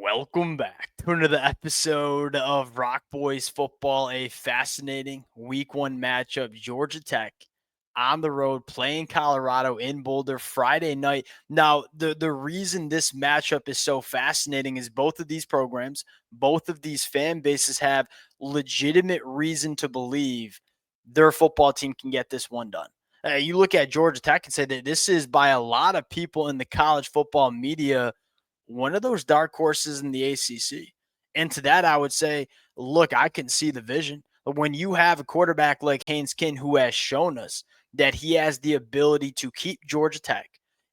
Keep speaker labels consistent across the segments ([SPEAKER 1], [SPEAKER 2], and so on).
[SPEAKER 1] Welcome back to another episode of Rock Boys Football, a fascinating week one matchup. Georgia Tech on the road playing Colorado in Boulder Friday night. Now, the reason this matchup is so fascinating is both of these programs, both of these fan bases have legitimate reason to believe their football team can get this one done. You look at Georgia Tech and say that this is, by a lot of people in the college football media, one of those dark horses in the ACC. And to that, I would say, look, I can see the vision. But when you have a quarterback like Haynes King, who has shown us that he has the ability to keep Georgia Tech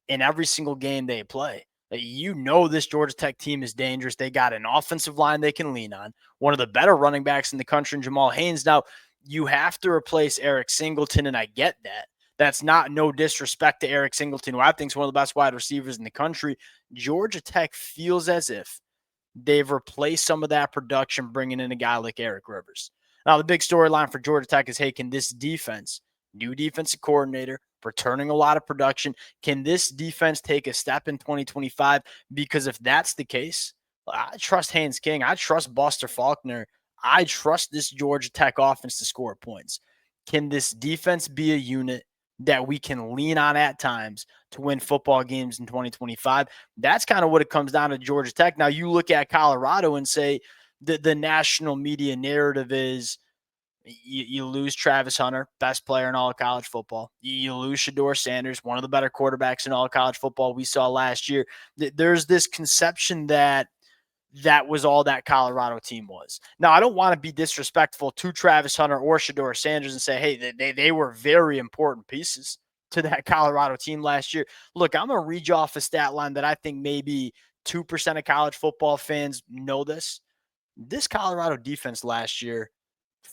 [SPEAKER 1] in every single game they play, you know this Georgia Tech team is dangerous. They got an offensive line they can lean on, one of the better running backs in the country, in Jamal Haynes. Now, you have to replace Eric Singleton, and I get that. That's not no disrespect to Eric Singleton, who I think is one of the best wide receivers in the country. Georgia Tech feels as if they've replaced some of that production, bringing in a guy like Eric Rivers. Now, the big storyline for Georgia Tech is, hey, can this defense, new defensive coordinator, returning a lot of production, can this defense take a step in 2025? Because if that's the case, I trust Haynes King. I trust Buster Faulkner. I trust this Georgia Tech offense to score points. Can this defense be a unit that we can lean on at times to win football games in 2025? That's kind of what it comes down to Georgia Tech. Now, you look at Colorado and say the national media narrative is you lose Travis Hunter, best player in all of college football. You lose Sheduer Sanders, one of the better quarterbacks in all of college football we saw last year. There's this conception that was all that Colorado team was. Now, I don't want to be disrespectful to Travis Hunter or Sheduer Sanders and say, hey, they were very important pieces to that Colorado team last year. Look, I'm going to read you off a stat line that I think maybe 2% of college football fans know this. This Colorado defense last year,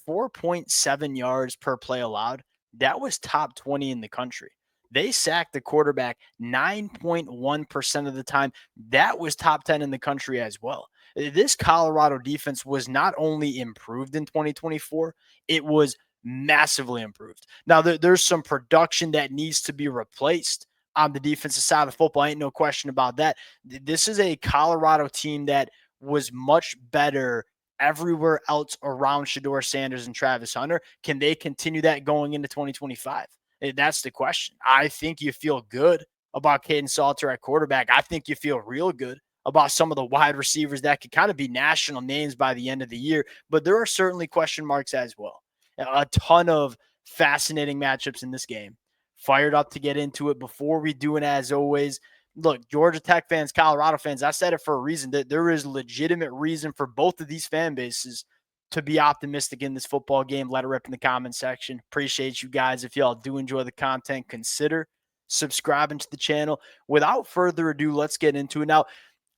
[SPEAKER 1] 4.7 yards per play allowed. That was top 20 in the country. They sacked the quarterback 9.1% of the time. That was top 10 in the country as well. This Colorado defense was not only improved in 2024, it was massively improved. Now, there's some production that needs to be replaced on the defensive side of football. Ain't no question about that. This is a Colorado team that was much better everywhere else around Sheduer Sanders and Travis Hunter. Can they continue that going into 2025? That's the question. I think you feel good about Caden Salter at quarterback. I think you feel real good about some of the wide receivers that could kind of be national names by the end of the year, but there are certainly question marks as well. A ton of fascinating matchups in this game. Fired up to get into it. Before we do, and as always, look, Georgia Tech fans, Colorado fans, I said it for a reason, that there is legitimate reason for both of these fan bases to be optimistic in this football game. Let it rip in the comment section. Appreciate you guys. If y'all do enjoy the content, consider subscribing to the channel. Without further ado, let's get into it. Now,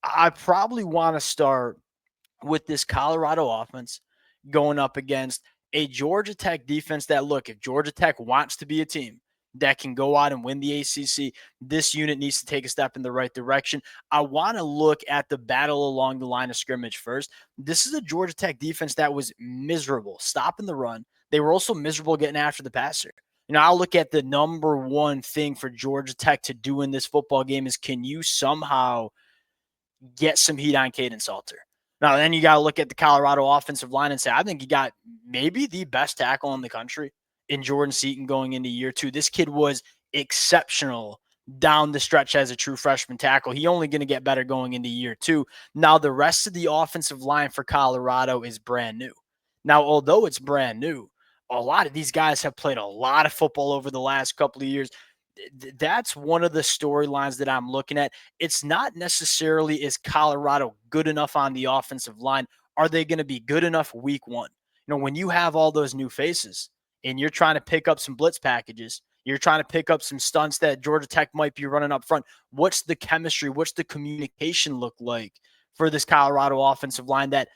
[SPEAKER 1] I probably want to start with this Colorado offense going up against a Georgia Tech defense that, look, if Georgia Tech wants to be a team that can go out and win the ACC, this unit needs to take a step in the right direction. I want to look at the battle along the line of scrimmage first. This is a Georgia Tech defense that was miserable stopping the run. They were also miserable getting after the passer. I'll look at the number one thing for Georgia Tech to do in this football game is, can you somehow get some heat on Caden Salter? Now, then you got to look at the Colorado offensive line and say, I think you got maybe the best tackle in the country in Jordan Seaton going into year two. This kid was exceptional down the stretch as a true freshman tackle. He only going to get better going into year two. Now, the rest of the offensive line for Colorado is brand new. Now, although it's brand new, a lot of these guys have played a lot of football over the last couple of years. That's one of the storylines that I'm looking at. It's not necessarily, is Colorado good enough on the offensive line? Are they going to be good enough week one? When you have all those new faces and you're trying to pick up some blitz packages, you're trying to pick up some stunts that Georgia Tech might be running up front, what's the chemistry, what's the communication look like for this Colorado offensive line that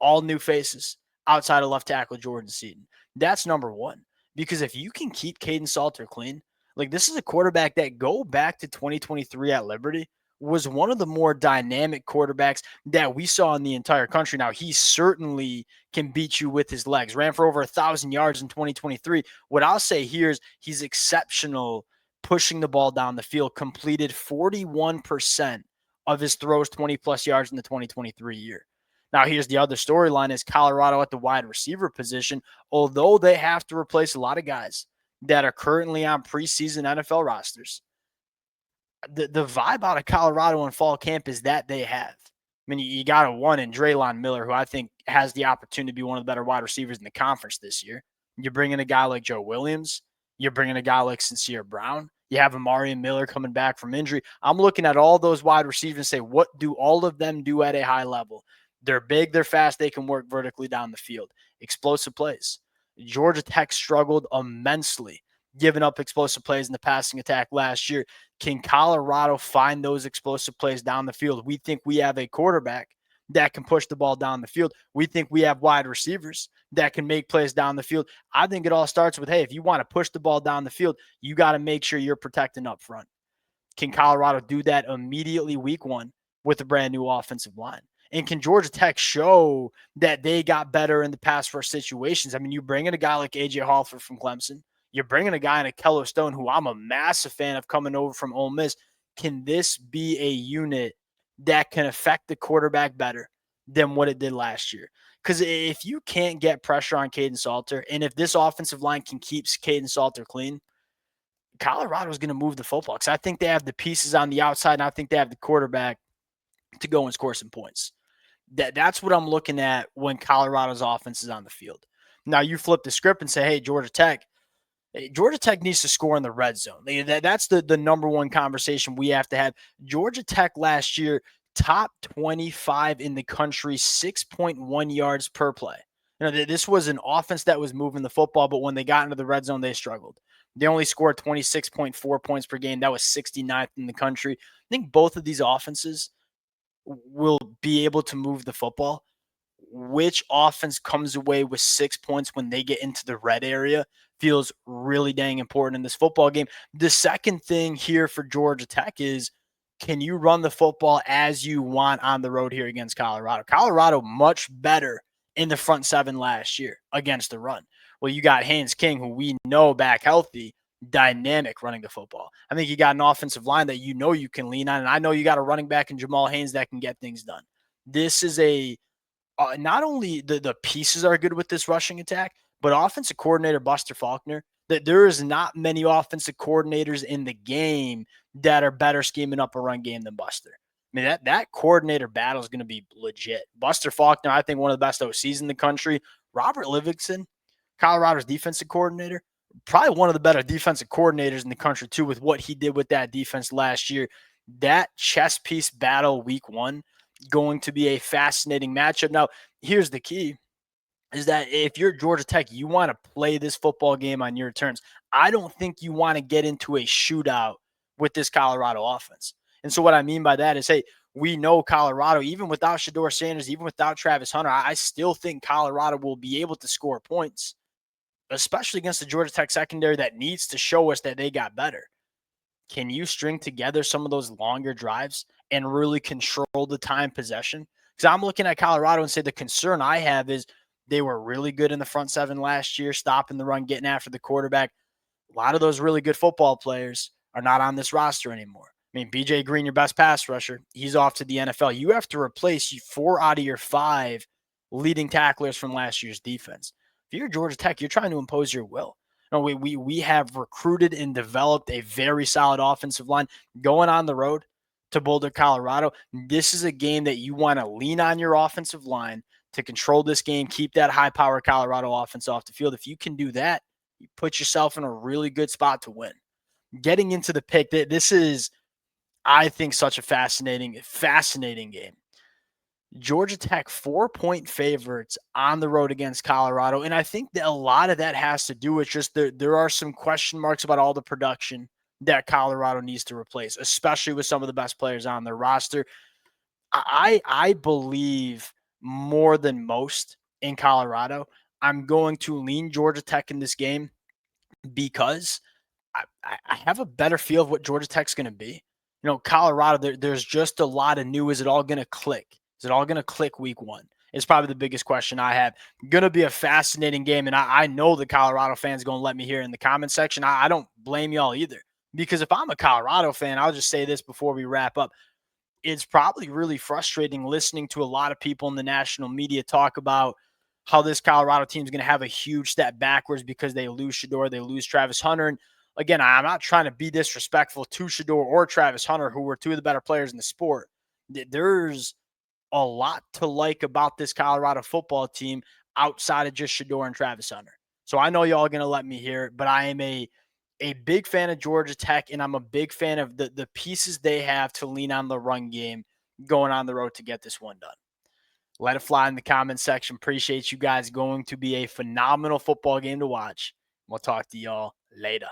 [SPEAKER 1] all new faces outside of left tackle Jordan Seaton? That's number one. Because if you can keep Caden Salter clean, like, this is a quarterback that, go back to 2023 at Liberty, was one of the more dynamic quarterbacks that we saw in the entire country. Now, he certainly can beat you with his legs. Ran for over 1,000 yards in 2023. What I'll say here is he's exceptional pushing the ball down the field. Completed 41% of his throws 20-plus yards in the 2023 year. Now, here's the other storyline is Colorado at the wide receiver position, although they have to replace a lot of guys that are currently on preseason NFL rosters. The vibe out of Colorado in fall camp is that they have. I mean, you got a one in Draylon Miller, who I think has the opportunity to be one of the better wide receivers in the conference this year. You're bringing a guy like Joe Williams. You're bringing a guy like Sincere Brown. You have Amari Miller coming back from injury. I'm looking at all those wide receivers and say, what do all of them do at a high level? They're big, they're fast, they can work vertically down the field. Explosive plays. Georgia Tech struggled immensely giving up explosive plays in the passing attack last year. Can Colorado find those explosive plays down the field? We think we have a quarterback that can push the ball down the field. We think we have wide receivers that can make plays down the field. I think it all starts with, hey, if you want to push the ball down the field, you got to make sure you're protecting up front. Can Colorado do that immediately week one with a brand new offensive line? And can Georgia Tech show that they got better in the pass rush situations? I mean, you bring in a guy like A.J. Halford from Clemson. You're bringing a guy in Akello Stone, who I'm a massive fan of coming over from Ole Miss. Can this be a unit that can affect the quarterback better than what it did last year? Because if you can't get pressure on Caden Salter, and if this offensive line can keep Caden Salter clean, Colorado's going to move the football. Because I think they have the pieces on the outside, and I think they have the quarterback to go and score some points. That's what I'm looking at when Colorado's offense is on the field. Now, you flip the script and say, hey, Georgia Tech needs to score in the red zone. That's the number one conversation we have to have. Georgia Tech last year, top 25 in the country, 6.1 yards per play. This was an offense that was moving the football, but when they got into the red zone, they struggled. They only scored 26.4 points per game. That was 69th in the country. I think both of these offenses will be able to move the football. Which offense comes away with 6 points when they get into the red area feels really dang important in this football game. The second thing here for Georgia Tech is, can you run the football as you want on the road here against Colorado? Colorado much better in the front seven last year against the run. Well, you got Haynes King, who we know back healthy, dynamic running the football. I think you got an offensive line that you know you can lean on, and I know you got a running back in Jamal Haynes that can get things done. This is not only the pieces are good with this rushing attack, but offensive coordinator Buster Faulkner, that there is not many offensive coordinators in the game that are better scheming up a run game than Buster. I mean, that coordinator battle is going to be legit. Buster Faulkner, I think one of the best OCs in the country. Robert Livingston, Colorado's defensive coordinator, probably one of the better defensive coordinators in the country too, with what he did with that defense last year. That chess piece battle week one, going to be a fascinating matchup. Now, here's the key, is that if you're Georgia Tech, you want to play this football game on your terms. I don't think you want to get into a shootout with this Colorado offense. And so what I mean by that is, hey, we know Colorado, even without Sheduer Sanders, even without Travis Hunter, I still think Colorado will be able to score points, especially against the Georgia Tech secondary that needs to show us that they got better. Can you string together some of those longer drives and really control the time possession? Because I'm looking at Colorado and say the concern I have is they were really good in the front seven last year, stopping the run, getting after the quarterback. A lot of those really good football players are not on this roster anymore. I mean, BJ Green, your best pass rusher, he's off to the NFL. You have to replace 4 out of your 5 leading tacklers from last year's defense. If you're Georgia Tech, you're trying to impose your will. No, we have recruited and developed a very solid offensive line going on the road to Boulder, Colorado. This is a game that you want to lean on your offensive line to control this game, keep that high-power Colorado offense off the field. If you can do that, you put yourself in a really good spot to win. Getting into the pick, this is, I think, such a fascinating game. Georgia Tech 4-point favorites on the road against Colorado. And I think that a lot of that has to do with just there are some question marks about all the production that Colorado needs to replace, especially with some of the best players on their roster. I believe more than most in Colorado. I'm going to lean Georgia Tech in this game because I have a better feel of what Georgia Tech's going to be. Colorado, there's just a lot of new. Is it all going to click? Is it all going to click week one? It's probably the biggest question I have. Going to be a fascinating game, and I know the Colorado fans going to let me hear in the comment section. I don't blame y'all either, because if I'm a Colorado fan, I'll just say this before we wrap up. it's probably really frustrating listening to a lot of people in the national media talk about how this Colorado team is going to have a huge step backwards because they lose Sheduer, they lose Travis Hunter. And again, I'm not trying to be disrespectful to Sheduer or Travis Hunter, who were two of the better players in the sport. There's a lot to like about this Colorado football team outside of just Sheduer and Travis Hunter. So I know y'all are going to let me hear it, but I am a big fan of Georgia Tech, and I'm a big fan of the pieces they have to lean on the run game going on the road to get this one done. Let it fly in the comment section. Appreciate you guys. Going to be a phenomenal football game to watch. We'll talk to y'all later.